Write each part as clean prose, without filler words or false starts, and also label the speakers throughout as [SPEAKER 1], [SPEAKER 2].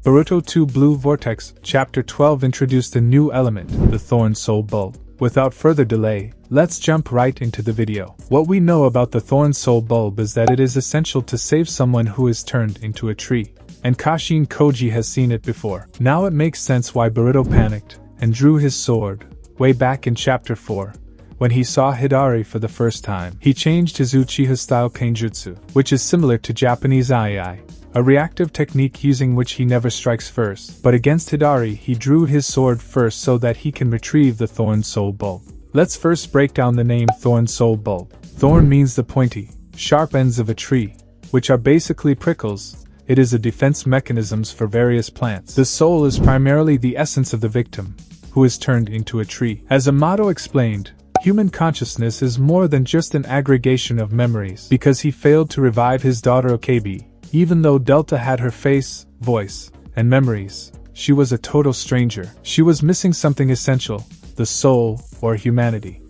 [SPEAKER 1] Boruto 2 Blue Vortex, Chapter 12 introduced a new element, the Thorn Soul Bulb. Without further delay, let's jump right into the video. What we know about the Thorn Soul Bulb is that it is essential to save someone who is turned into a tree. And Kashin Koji has seen it before. Now it makes sense why Boruto panicked and drew his sword, way back in Chapter 4. When he saw Hidari for the first time, he changed his Uchiha-style Kenjutsu, which is similar to Japanese Ai, a reactive technique using which he never strikes first. But against Hidari, he drew his sword first so that he can retrieve the Thorn Soul Bulb. Let's first break down the name Thorn Soul Bulb. Thorn means the pointy, sharp ends of a tree, which are basically prickles. It is a defense mechanism for various plants. The soul is primarily the essence of the victim, who is turned into a tree. As Amato explained, human consciousness is more than just an aggregation of memories. Because he failed to revive his daughter Okabe, even though Delta had her face, voice, and memories, she was a total stranger. She was missing something essential, the soul, or humanity.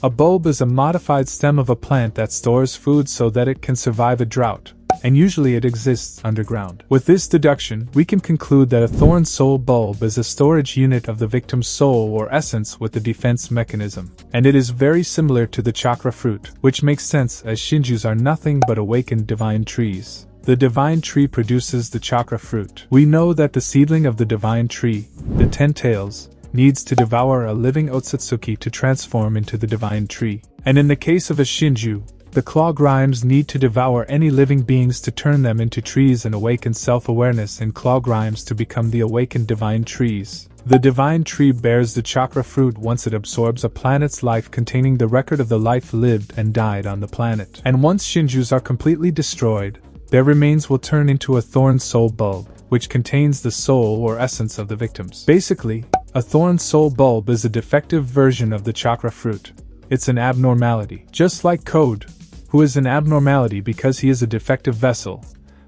[SPEAKER 1] A bulb is a modified stem of a plant that stores food so that it can survive a drought, and usually it exists underground. With this deduction, we can conclude that a Thorn Soul Bulb is a storage unit of the victim's soul or essence with a defense mechanism. And it is very similar to the chakra fruit, which makes sense as Shinjus are nothing but awakened divine trees. The divine tree produces the chakra fruit. We know that the seedling of the divine tree, the 10 tails, needs to devour a living Otsutsuki to transform into the divine tree. And in the case of a Shinju, the claw grimes need to devour any living beings to turn them into trees and awaken self-awareness in claw grimes to become the awakened divine trees. The divine tree bears the chakra fruit once it absorbs a planet's life containing the record of the life lived and died on the planet. And once Shinjus are completely destroyed, their remains will turn into a Thorn Soul Bulb, which contains the soul or essence of the victims. Basically, a Thorn Soul Bulb is a defective version of the chakra fruit. It's an abnormality. Just like Code, who is an abnormality because he is a defective vessel,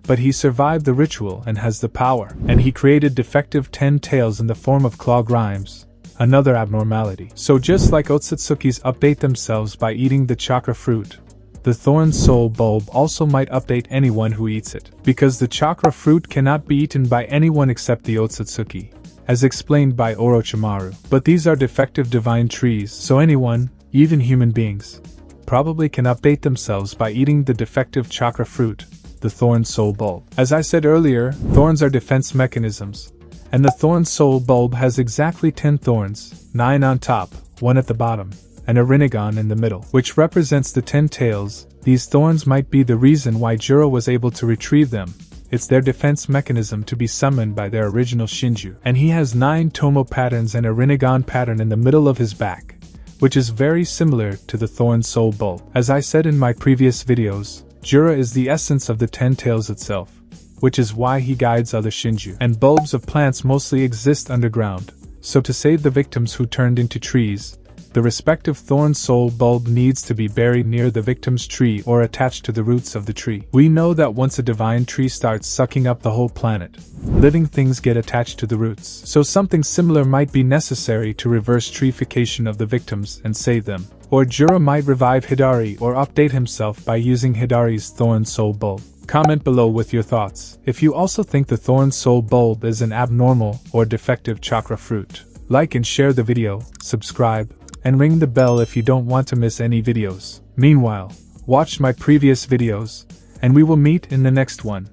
[SPEAKER 1] but he survived the ritual and has the power. And he created defective 10 tails in the form of claw grimes, another abnormality. So just like Otsutsukis update themselves by eating the chakra fruit, the Thorn Soul Bulb also might update anyone who eats it. Because the chakra fruit cannot be eaten by anyone except the Otsutsuki, as explained by Orochimaru. But these are defective divine trees, so anyone, even human beings, probably can update themselves by eating the defective chakra fruit, the Thorn Soul Bulb. As I said earlier, thorns are defense mechanisms, and the Thorn Soul Bulb has exactly 10 thorns, 9 on top, 1 at the bottom, and a Rinnegan in the middle, which represents the 10 tails. These thorns might be the reason why Juro was able to retrieve them. It's their defense mechanism to be summoned by their original Shinju. And he has 9 Tomo patterns and a Rinnegan pattern in the middle of his back, which is very similar to the Thorn Soul Bulb. As I said in my previous videos, Juro is the essence of the 10 tails itself, which is why he guides other Shinju. And bulbs of plants mostly exist underground, so to save the victims who turned into trees, the respective Thorn Soul Bulb needs to be buried near the victim's tree or attached to the roots of the tree. We know that once a divine tree starts sucking up the whole planet, living things get attached to the roots. So something similar might be necessary to reverse treeification of the victims and save them. Or Juro might revive Hidari or update himself by using Hidari's Thorn Soul Bulb. Comment below with your thoughts. If you also think the Thorn Soul Bulb is an abnormal or defective chakra fruit. Like and share the video, subscribe, and ring the bell if you don't want to miss any videos. Meanwhile, watch my previous videos, and we will meet in the next one.